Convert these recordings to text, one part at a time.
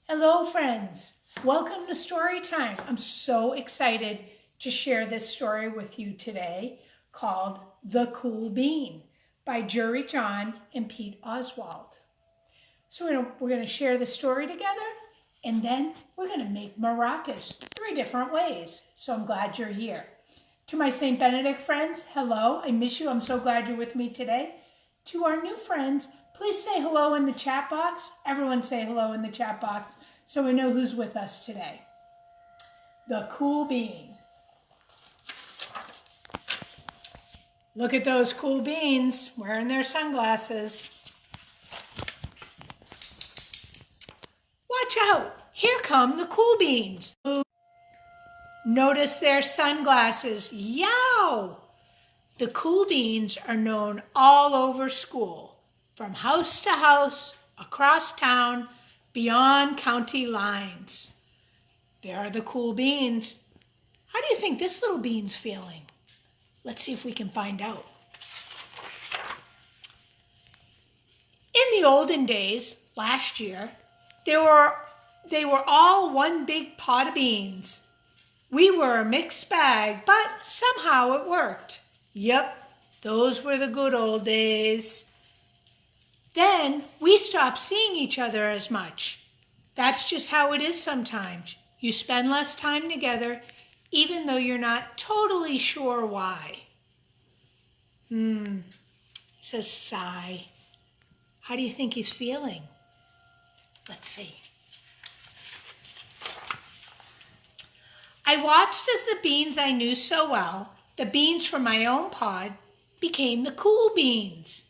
Hello, friends. Welcome to Storytime. I'm so excited to share this story with you today called The Cool Bean by Jory John and Pete Oswald. So we're going to share the story together, and then we're going to make maracas 3 different ways. So I'm glad you're here. To my St. Benedict friends, hello. I miss you. I'm so glad you're with me today. To our new friends, please say hello in the chat box. Everyone say hello in the chat box so we know who's with us today. The Cool Bean. Look at those cool beans wearing their sunglasses. Watch out, here come the cool beans. Notice their sunglasses. Yow! The cool beans are known all over school, from house to house, across town, beyond county lines. There are the cool beans. How do you think this little bean's feeling? Let's see if we can find out. In the olden days, last year, they were all one big pot of beans. We were a mixed bag, but somehow it worked. Yep, those were the good old days. Then we stopped seeing each other as much. That's just how it is sometimes. You spend less time together, even though you're not totally sure why. Says sigh. How do you think he's feeling? Let's see. I watched as the beans I knew so well, the beans from my own pod, became the cool beans.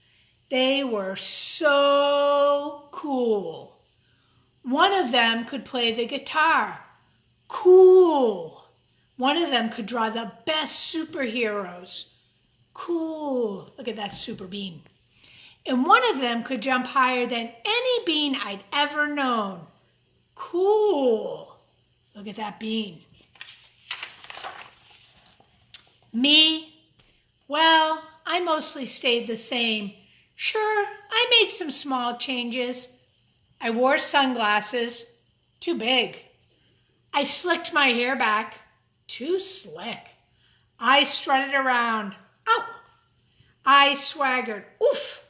They were so cool. One of them could play the guitar. Cool. One of them could draw the best superheroes. Cool. Look at that super bean. And one of them could jump higher than any bean I'd ever known. Cool. Look at that bean. Me? Well, I mostly stayed the same. Sure, I made some small changes. I wore sunglasses. Too big. I slicked my hair back. Too slick. I strutted around. Ow! I swaggered. Oof!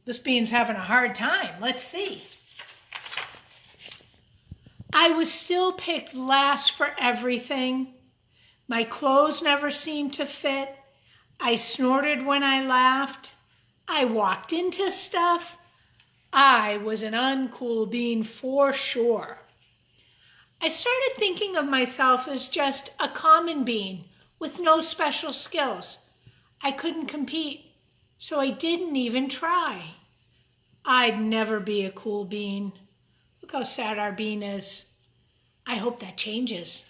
This bean's having a hard time. Let's see. I was still picked last for everything. My clothes never seemed to fit. I snorted when I laughed. I walked into stuff. I was an uncool bean for sure. I started thinking of myself as just a common bean with no special skills. I couldn't compete, so I didn't even try. I'd never be a cool bean. Look how sad our bean is. I hope that changes.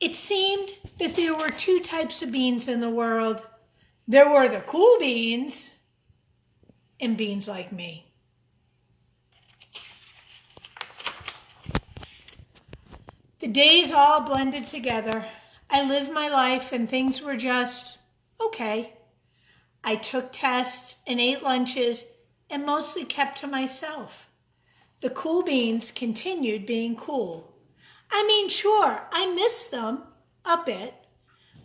It seemed that there were 2 types of beans in the world. There were the cool beans and beans like me. The days all blended together. I lived my life and things were just okay. I took tests and ate lunches and mostly kept to myself. The cool beans continued being cool. I mean, sure, I missed them a bit,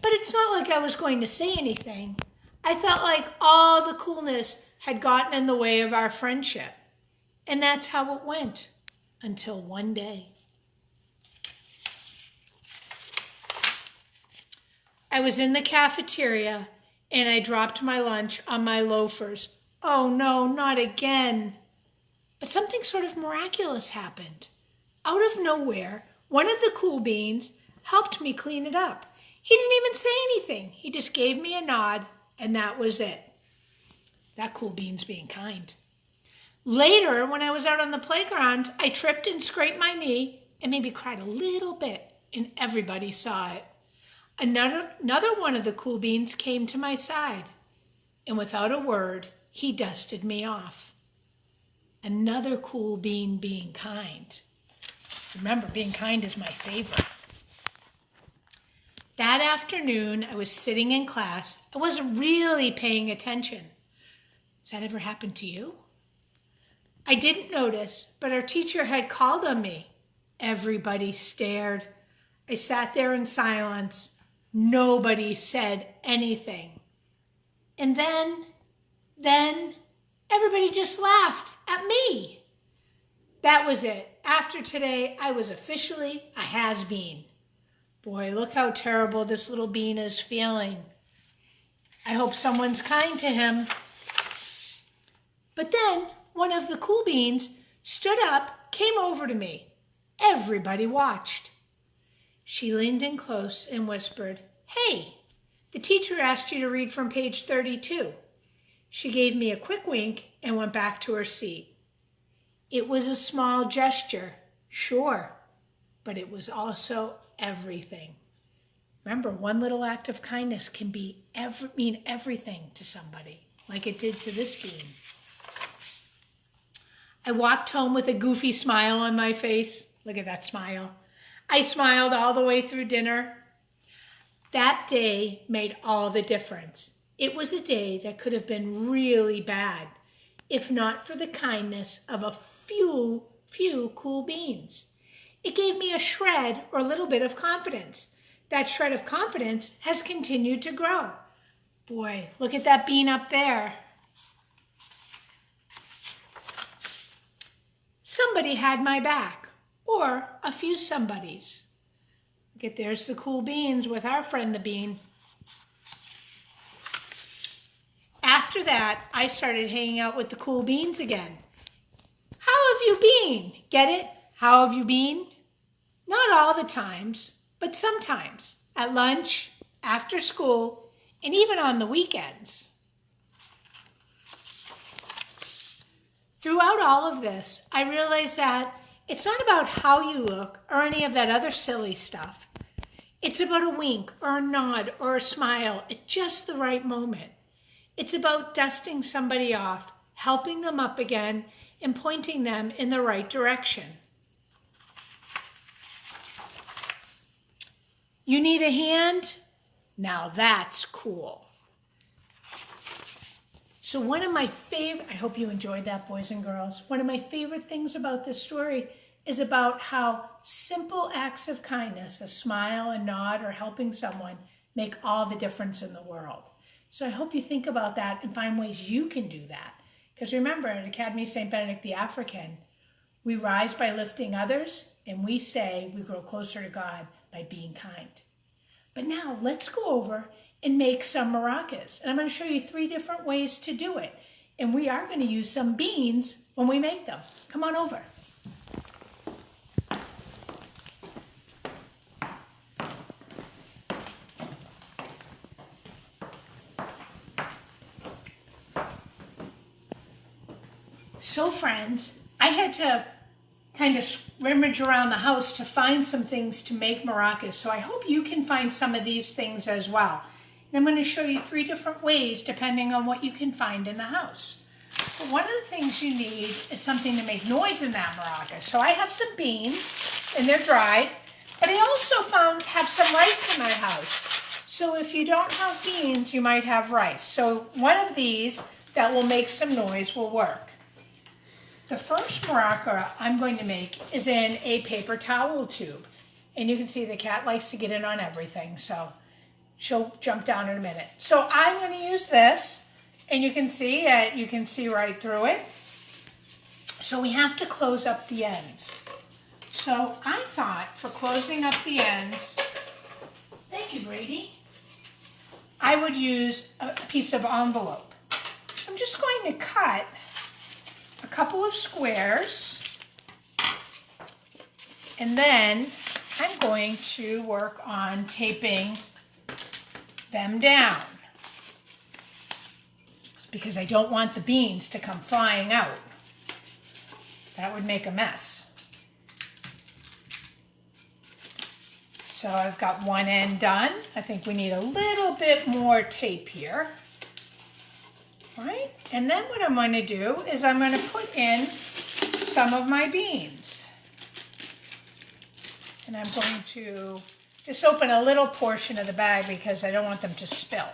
but it's not like I was going to say anything. I felt like all the coolness had gotten in the way of our friendship. And that's how it went until one day. I was in the cafeteria and I dropped my lunch on my loafers. Oh no, not again. But something sort of miraculous happened. Out of nowhere, one of the cool beans helped me clean it up. He didn't even say anything. He just gave me a nod, and that was it. That cool bean's being kind. Later, when I was out on the playground, I tripped and scraped my knee and maybe cried a little bit, and everybody saw it. Another one of the cool beans came to my side, and without a word, he dusted me off. Another cool bean being kind. Remember, being kind is my favorite. That afternoon, I was sitting in class. I wasn't really paying attention. Has that ever happened to you? I didn't notice, but our teacher had called on me. Everybody stared. I sat there in silence. Nobody said anything. And then everybody just laughed at me. That was it. After today, I was officially a has-been. Boy, look how terrible this little bean is feeling. I hope someone's kind to him. But then one of the cool beans stood up, came over to me. Everybody watched. She leaned in close and whispered, "Hey, the teacher asked you to read from page 32. She gave me a quick wink and went back to her seat. It was a small gesture, sure, but it was also everything. Remember, one little act of kindness can mean everything to somebody, like it did to this bean. I walked home with a goofy smile on my face. Look at that smile. I smiled all the way through dinner. That day made all the difference. It was a day that could have been really bad, if not for the kindness of a few cool beans. It gave me a shred or a little bit of confidence. That shred of confidence has continued to grow. Boy, look at that bean up there. Somebody had my back, or a few somebodies. Look at, there's the cool beans with our friend the bean. After that, I started hanging out with the cool beans again. How have you been? Get it? How have you been? Not all the times, but sometimes. At lunch, after school, and even on the weekends. Throughout all of this, I realized that it's not about how you look or any of that other silly stuff. It's about a wink or a nod or a smile at just the right moment. It's about dusting somebody off, helping them up again, and pointing them in the right direction. You need a hand? Now that's cool. So one of my I hope you enjoyed that, boys and girls. One of my favorite things about this story is about how simple acts of kindness, a smile, a nod, or helping someone, make all the difference in the world. So I hope you think about that and find ways you can do that. Because remember, at Academy St. Benedict the African, we rise by lifting others, and we say we grow closer to God by being kind. But now let's go over and make some maracas. And I'm going to show you 3 different ways to do it. And we are going to use some beans when we make them. Come on over. So friends, I had to kind of rummage around the house to find some things to make maracas. So I hope you can find some of these things as well. And I'm going to show you 3 different ways depending on what you can find in the house. But one of the things you need is something to make noise in that maraca. So I have some beans and they're dried, but I also have some rice in my house. So if you don't have beans, you might have rice. So one of these that will make some noise will work. The first maraca I'm going to make is in a paper towel tube. And you can see the cat likes to get in on everything, so she'll jump down in a minute. So I'm going to use this, and you can see right through it. So we have to close up the ends. So I thought for closing up the ends, thank you, Brady, I would use a piece of envelope. So I'm just going to cut a couple of squares, and then I'm going to work on taping them down because I don't want the beans to come flying out. That would make a mess. So I've got one end done. I think we need a little bit more tape here. Right? And then what I'm going to do is I'm going to put in some of my beans. And I'm going to just open a little portion of the bag because I don't want them to spill.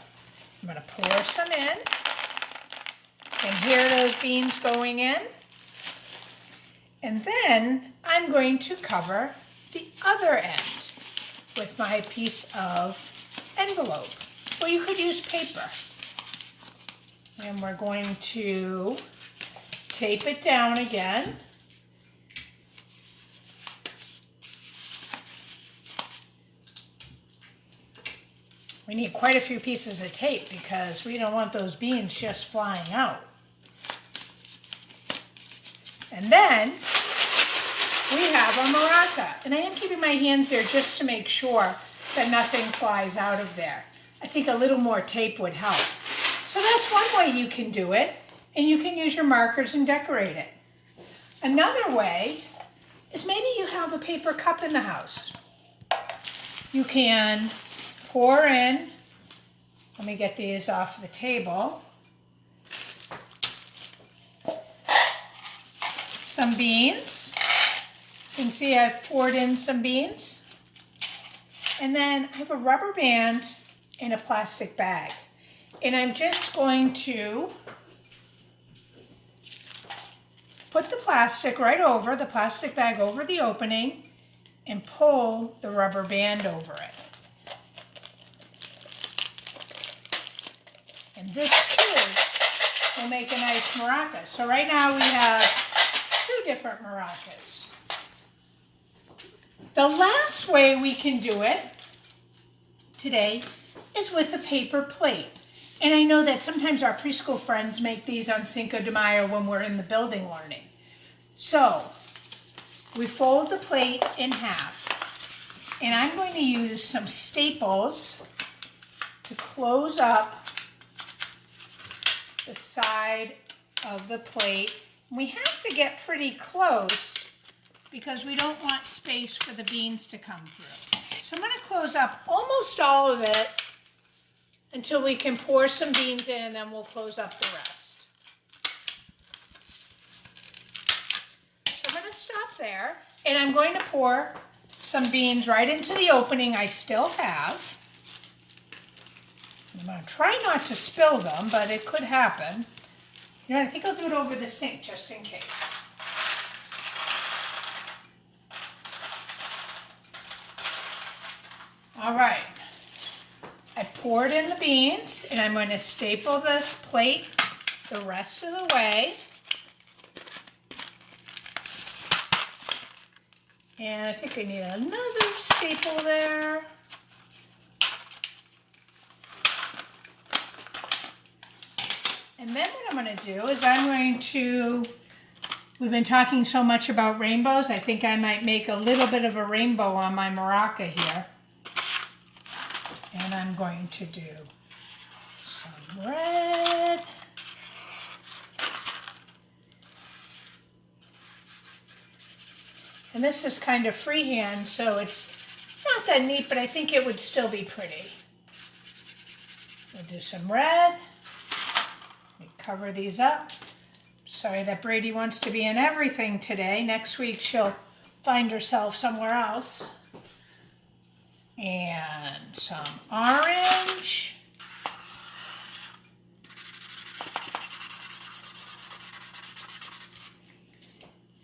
I'm going to pour some in. And hear those beans going in. And then I'm going to cover the other end with my piece of envelope, or you could use paper. And we're going to tape it down again. We need quite a few pieces of tape because we don't want those beans just flying out. And then we have a maraca. And I am keeping my hands there just to make sure that nothing flies out of there. I think a little more tape would help. So that's one way you can do it, and you can use your markers and decorate it. Another way is maybe you have a paper cup in the house. You can pour in, let me get these off the table, some beans. You can see I've poured in some beans. And then I have a rubber band in a plastic bag. And I'm just going to put the plastic right over, the plastic bag over the opening, and pull the rubber band over it. And this too will make a nice maraca. So right now we have 2 different maracas. The last way we can do it today is with a paper plate. And I know that sometimes our preschool friends make these on Cinco de Mayo when we're in the building learning. So we fold the plate in half. And I'm going to use some staples to close up the side of the plate. We have to get pretty close because we don't want space for the beans to come through. So I'm going to close up almost all of it until we can pour some beans in, and then we'll close up the rest. So I'm going to stop there, and I'm going to pour some beans right into the opening I still have. I'm going to try not to spill them, but it could happen. You know, I think I'll do it over the sink just in case. All right. I poured in the beans, and I'm going to staple this plate the rest of the way. And I think I need another staple there. And then what I'm going to do is we've been talking so much about rainbows, I think I might make a little bit of a rainbow on my maraca here. And I'm going to do some red. And this is kind of freehand, so it's not that neat, but I think it would still be pretty. We'll do some red. Let me cover these up. Sorry that Brady wants to be in everything today. Next week she'll find herself somewhere else. And some orange.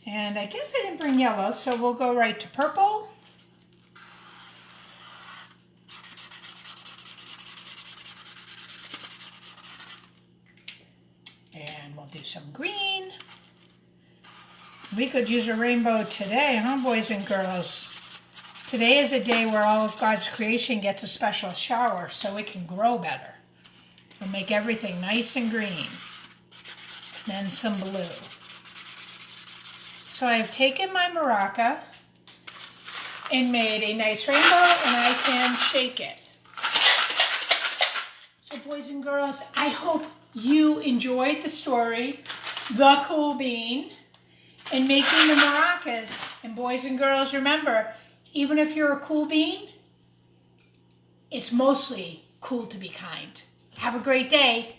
And I guess I didn't bring yellow, so we'll go right to purple. And we'll do some green. We could use a rainbow today, huh, boys and girls? Today is a day where all of God's creation gets a special shower so it can grow better. We'll make everything nice and green. Then some blue. So I've taken my maraca and made a nice rainbow, and I can shake it. So boys and girls, I hope you enjoyed the story, The Cool Bean, and making the maracas. And boys and girls, remember, even if you're a cool bean, it's mostly cool to be kind. Have a great day.